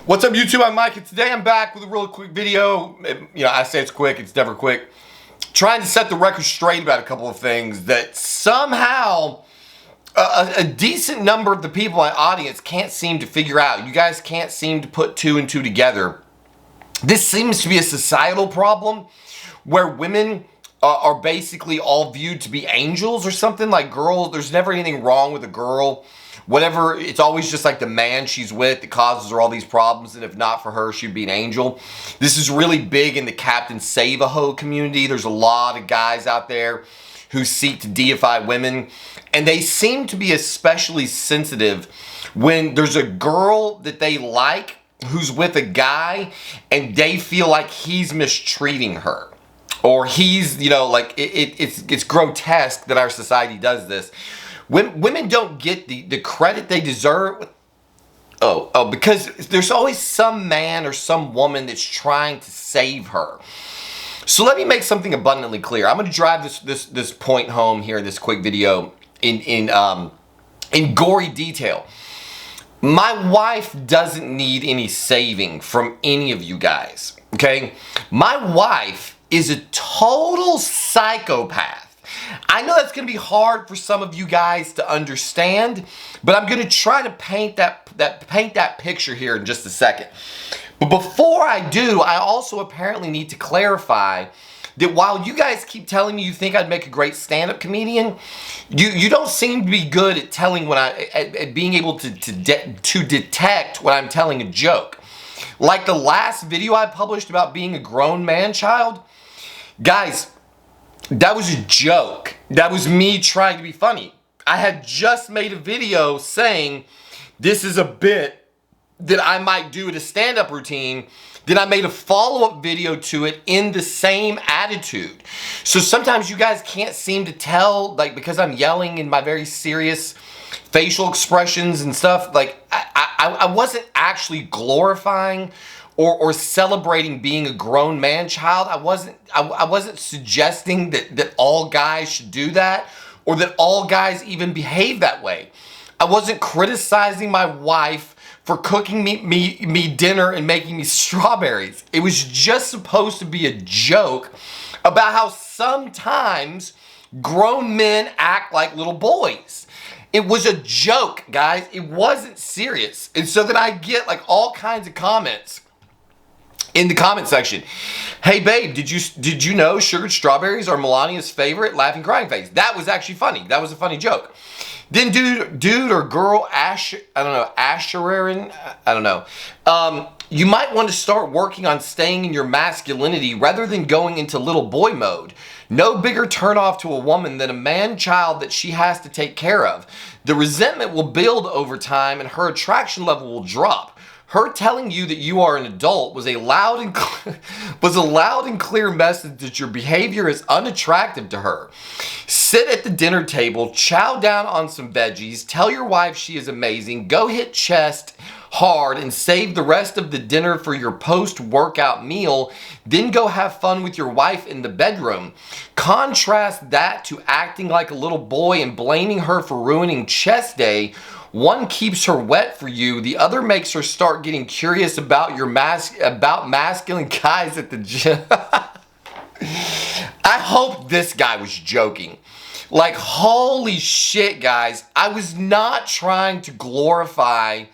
What's up, YouTube? I'm Mike, and today I'm back with a real quick video. I say it's quick, it's never quick. Trying to set the record straight about a couple of things that somehow a decent number of the people in my audience can't seem to figure out. You guys can't seem to put two and two together. This seems to be a societal problem where women are basically all viewed to be angels or something. Like girls, there's never anything wrong with a girl. Whatever, it's always just like the man she's with that causes her all these problems, and if not for her, she'd be an angel. This is really big in the Captain Save-A-Ho community. There's a lot of guys out there who seek to deify women, and they seem to be especially sensitive when there's a girl that they like who's with a guy and they feel like he's mistreating her. Or he's, it's grotesque that our society does this. Women don't get the credit they deserve. Because there's always some man or some woman that's trying to save her. So let me make something abundantly clear. I'm going to drive this point home here in this quick video in gory detail. My wife doesn't need any saving from any of you guys. Okay, my wife is a total psychopath. I know that's going to be hard for some of you guys to understand, but I'm going to try to paint that picture here in just a second. But before I do, I also apparently need to clarify that while you guys keep telling me you think I'd make a great stand-up comedian, you don't seem to be good at telling at being able to detect when I'm telling a joke. Like the last video I published about being a grown man-child, guys, that was a joke. That was me trying to be funny. I had just made a video saying this is a bit that I might do at a stand-up routine. Then I made a follow-up video to it in the same attitude. So sometimes you guys can't seem to tell, like, because I'm yelling in my very serious facial expressions and stuff, like I wasn't actually glorifying or celebrating being a grown man child. I wasn't suggesting that all guys should do that or that all guys even behave that way. I wasn't criticizing my wife for cooking me dinner and making me strawberries. It was just supposed to be a joke about how sometimes grown men act like little boys. It was a joke, guys. It wasn't serious. And so then I get like all kinds of comments in the comment section. Hey babe, did you know sugared strawberries are Melania's favorite? Laughing crying face. That was actually funny. That was a funny joke. Then dude or girl Asherin, I don't know. You might want to start working on staying in your masculinity rather than going into little boy mode. No bigger turnoff to a woman than a man-child that she has to take care of. The resentment will build over time and her attraction level will drop. Her telling you that you are an adult was a loud and clear message that your behavior is unattractive to her. Sit at the dinner table, chow down on some veggies, tell your wife she is amazing, go hit chest hard and save the rest of the dinner for your post-workout meal, then go have fun with your wife in the bedroom. Contrast that to acting like a little boy and blaming her for ruining chest day. One keeps her wet for you, the other makes her start getting curious about masculine guys at the gym. I hope this guy was joking. Like, holy shit, guys. I was not trying to glorify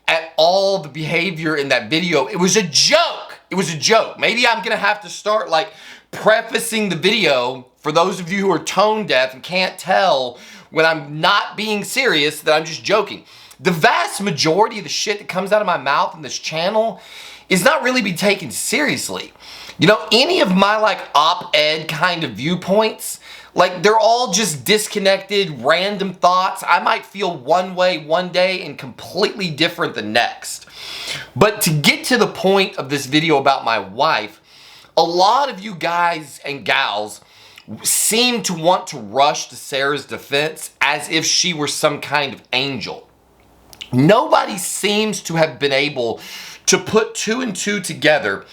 at all the behavior in that video. It was a joke. It was a joke. Maybe I'm gonna have to start like prefacing the video for those of you who are tone deaf and can't tell when I'm not being serious that I'm just joking. The vast majority of the shit that comes out of my mouth in this channel is not really be taken seriously. You know, any of my like op-ed kind of viewpoints, like they're all just disconnected, random thoughts. I might feel one way one day and completely different the next. But to get to the point of this video about my wife, a lot of you guys and gals seem to want to rush to Sarah's defense as if she were some kind of angel. Nobody seems to have been able to put two and two together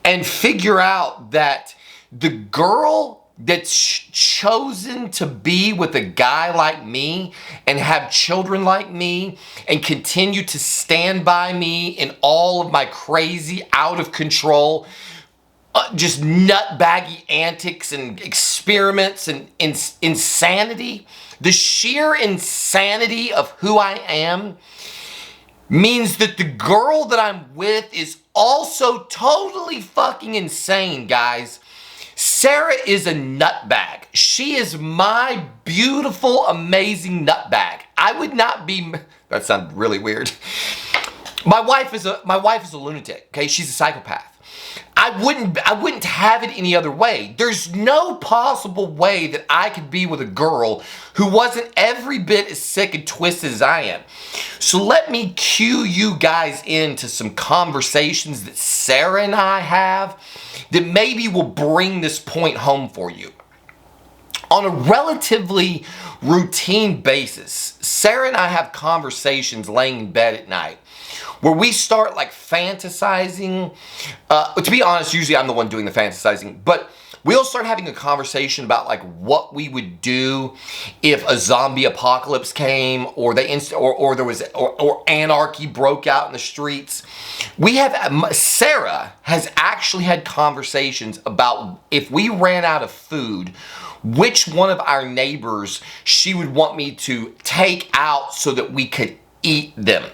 and figure out that the girl that's chosen to be with a guy like me and have children like me and continue to stand by me in all of my crazy, out of control, just nutbaggy antics and experiments and insanity, the sheer insanity of who I am means that the girl that I'm with is also totally fucking insane, guys. Sarah is a nutbag. She is my beautiful, amazing nutbag. I would not be, that sounds really weird. My wife is a lunatic, okay? She's a psychopath. I wouldn't have it any other way. There's no possible way that I could be with a girl who wasn't every bit as sick and twisted as I am. So let me cue you guys into some conversations that Sarah and I have that maybe will bring this point home for you. On a relatively routine basis, Sarah and I have conversations laying in bed at night where we start like fantasizing. To be honest, usually I'm the one doing the fantasizing, but we'll start having a conversation about like what we would do if a zombie apocalypse came, or or anarchy broke out in the streets. Sarah has actually had conversations about if we ran out of food, which one of our neighbors she would want me to take out so that we could eat them.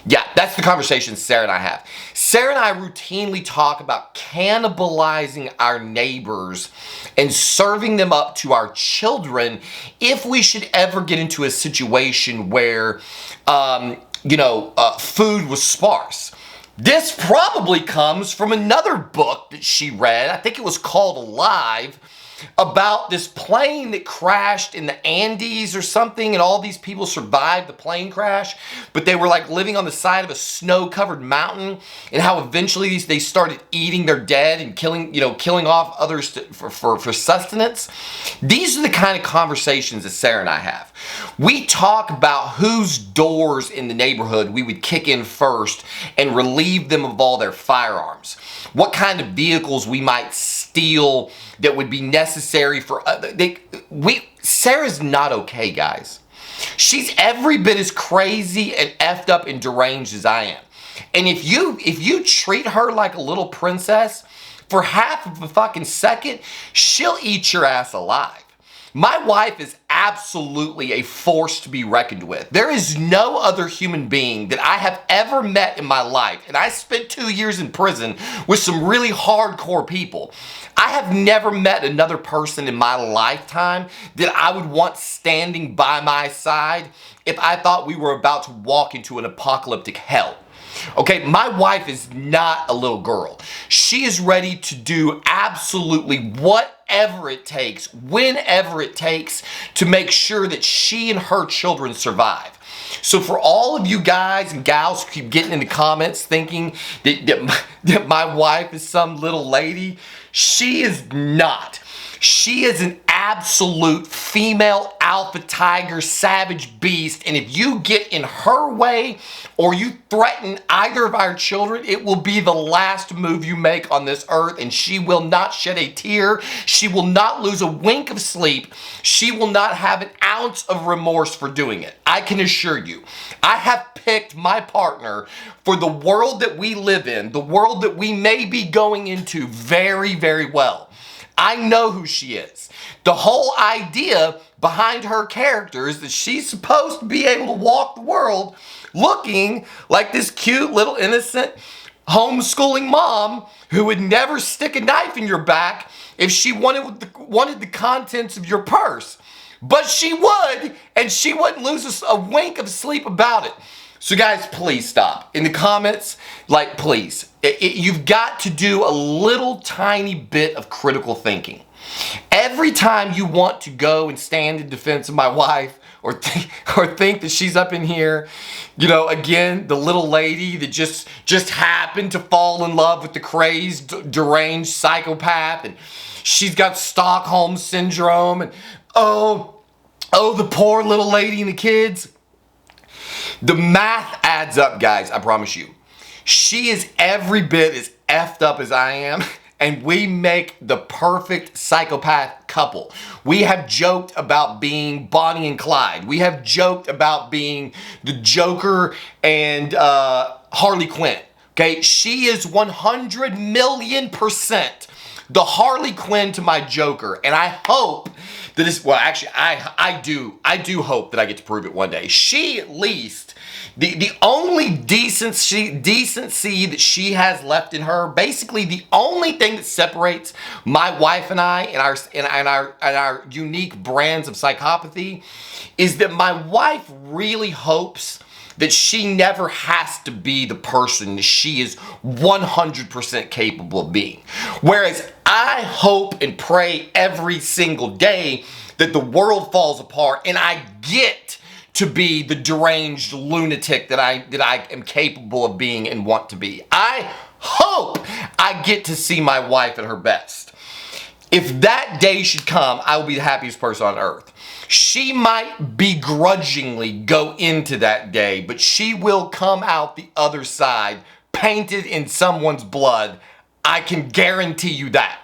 Yeah, that's the conversation Sarah and I have. Sarah and I routinely talk about cannibalizing our neighbors and serving them up to our children if we should ever get into a situation where, food was sparse. This probably comes from another book that she read. I think it was called Alive, about this plane that crashed in the Andes or something, and all these people survived the plane crash, but they were like living on the side of a snow-covered mountain, and how eventually they started eating their dead and killing off others for sustenance. These are the kind of conversations that Sarah and I have. We talk about whose doors in the neighborhood we would kick in first and relieve them of all their firearms. What kind of vehicles we might steal that would be necessary for Sarah's not okay, guys. She's every bit as crazy and effed up and deranged as I am. And if you treat her like a little princess for half of a fucking second, she'll eat your ass alive. My wife is absolutely a force to be reckoned with. There is no other human being that I have ever met in my life, and I spent 2 years in prison with some really hardcore people. I have never met another person in my lifetime that I would want standing by my side if I thought we were about to walk into an apocalyptic hell. Okay, my wife is not a little girl. She is ready to do absolutely whatever it takes, whenever it takes, to make sure that she and her children survive. So for all of you guys and gals who keep getting in the comments thinking that my wife is some little lady, she is not. She is an absolute female alpha tiger savage beast, and if you get in her way or you threaten either of our children, it will be the last move you make on this earth, and she will not shed a tear. She will not lose a wink of sleep. She will not have an ounce of remorse for doing it. I can assure you. I have picked my partner for the world that we live in, the world that we may be going into, very, very well. I know who she is. The whole idea behind her character is that she's supposed to be able to walk the world looking like this cute little innocent homeschooling mom who would never stick a knife in your back if she wanted the contents of your purse. But she would, and she wouldn't lose a wink of sleep about it. So guys, please stop. In the comments, please. You've got to do a little tiny bit of critical thinking. Every time you want to go and stand in defense of my wife, or think that she's up in here, again, the little lady that just happened to fall in love with the crazed, deranged psychopath, and she's got Stockholm syndrome, and oh, the poor little lady and the kids. The math adds up, guys, I promise you. She is every bit as effed up as I am, and we make the perfect psychopath couple. We have joked about being Bonnie and Clyde. We have joked about being the Joker and Harley Quinn. Okay, she is 100,000,000% the Harley Quinn to my Joker, and I hope that this. Well, actually, I do hope that I get to prove it one day. She at least. The only decency that she has left in her, basically the only thing that separates my wife and I and our unique brands of psychopathy, is that my wife really hopes that she never has to be the person that she is 100% capable of being. Whereas I hope and pray every single day that the world falls apart and I get to be the deranged lunatic that I am capable of being and want to be. I hope I get to see my wife at her best. If that day should come, I will be the happiest person on earth. She might begrudgingly go into that day, but she will come out the other side painted in someone's blood. I can guarantee you that.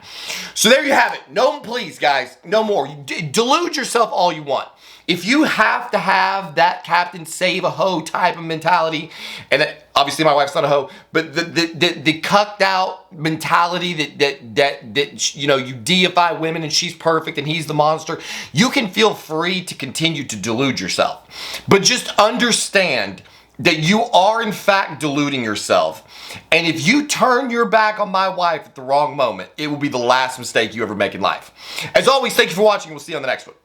So there you have it. No, please, guys, no more. Delude yourself all you want. If you have to have that Captain Save a Hoe type of mentality, and obviously my wife's not a hoe, but the cucked out mentality that you know, you deify women and she's perfect and he's the monster, you can feel free to continue to delude yourself. But just understand that you are in fact deluding yourself. And if you turn your back on my wife at the wrong moment, it will be the last mistake you ever make in life. As always, thank you for watching, and we'll see you on the next one.